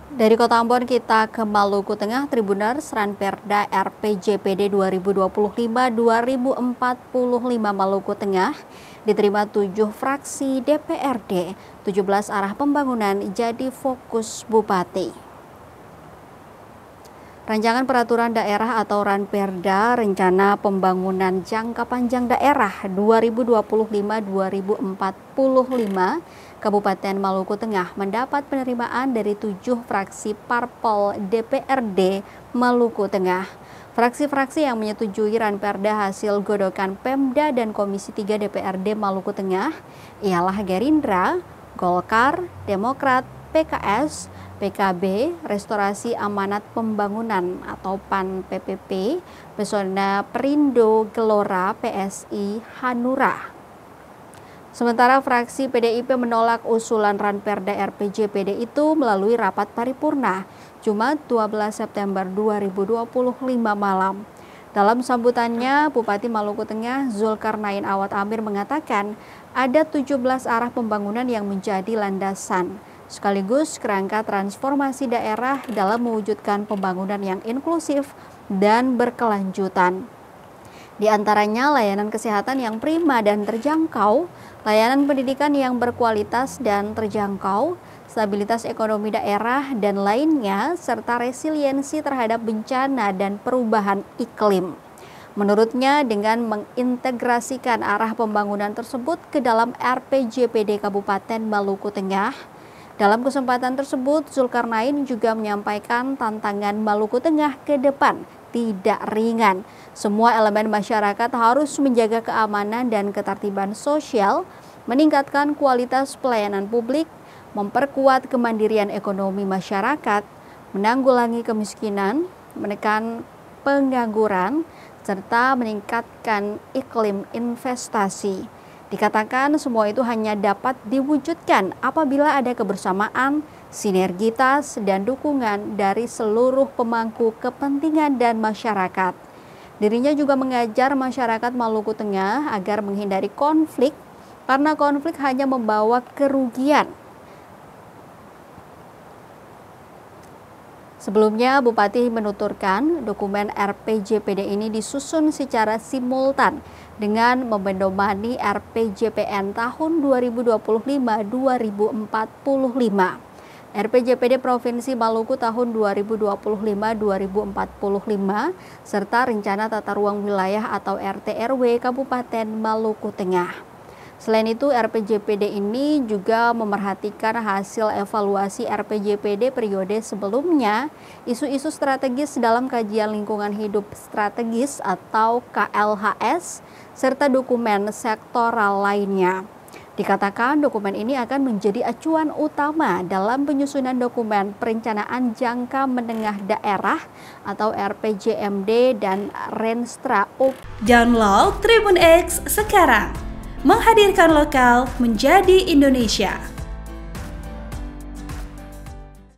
Dari Kota Ambon kita ke Maluku Tengah, Tribuners Ranperda RPJPD 2025-2045 Maluku Tengah diterima 7 fraksi DPRD, 17 arah pembangunan jadi fokus Bupati. Rancangan Peraturan Daerah atau Ranperda Rencana Pembangunan Jangka Panjang Daerah 2025-2045 Kabupaten Maluku Tengah mendapat penerimaan dari 7 fraksi Parpol DPRD Maluku Tengah. Fraksi-fraksi yang menyetujui Ranperda hasil godokan Pemda dan Komisi 3 DPRD Maluku Tengah ialah Gerindra, Golkar, Demokrat, PKS, PKB, Restorasi Amanat Pembangunan atau PAN PPP, Pesona Perindo Gelora PSI Hanura. Sementara fraksi PDIP menolak usulan Ranperda RPJPD itu melalui rapat paripurna Jumat 12 September 2025 malam. Dalam sambutannya, Bupati Maluku Tengah Zulkarnain Awad Amir mengatakan ada 17 arah pembangunan yang menjadi landasan sekaligus kerangka transformasi daerah dalam mewujudkan pembangunan yang inklusif dan berkelanjutan. Di antaranya layanan kesehatan yang prima dan terjangkau, layanan pendidikan yang berkualitas dan terjangkau, stabilitas ekonomi daerah dan lainnya, serta resiliensi terhadap bencana dan perubahan iklim. Menurutnya, dengan mengintegrasikan arah pembangunan tersebut ke dalam RPJPD Kabupaten Maluku Tengah, dalam kesempatan tersebut, Zulkarnain juga menyampaikan tantangan Maluku Tengah ke depan tidak ringan. Semua elemen masyarakat harus menjaga keamanan dan ketertiban sosial, meningkatkan kualitas pelayanan publik, memperkuat kemandirian ekonomi masyarakat, menanggulangi kemiskinan, menekan pengangguran, serta meningkatkan iklim investasi. Dikatakan semua itu hanya dapat diwujudkan apabila ada kebersamaan, sinergitas, dan dukungan dari seluruh pemangku kepentingan dan masyarakat. Dirinya juga mengajar masyarakat Maluku Tengah agar menghindari konflik karena konflik hanya membawa kerugian. Sebelumnya, Bupati menuturkan dokumen RPJPD ini disusun secara simultan dengan memendomani RPJPN tahun 2025-2045, RPJPD Provinsi Maluku tahun 2025-2045, serta Rencana Tata Ruang Wilayah atau RTRW Kabupaten Maluku Tengah. Selain itu, RPJPD ini juga memerhatikan hasil evaluasi RPJPD periode sebelumnya, isu-isu strategis dalam kajian lingkungan hidup strategis atau KLHS, serta dokumen sektoral lainnya. Dikatakan dokumen ini akan menjadi acuan utama dalam penyusunan dokumen perencanaan jangka menengah daerah atau RPJMD dan Renstra. Download Tribun X sekarang. Menghadirkan lokal menjadi Indonesia.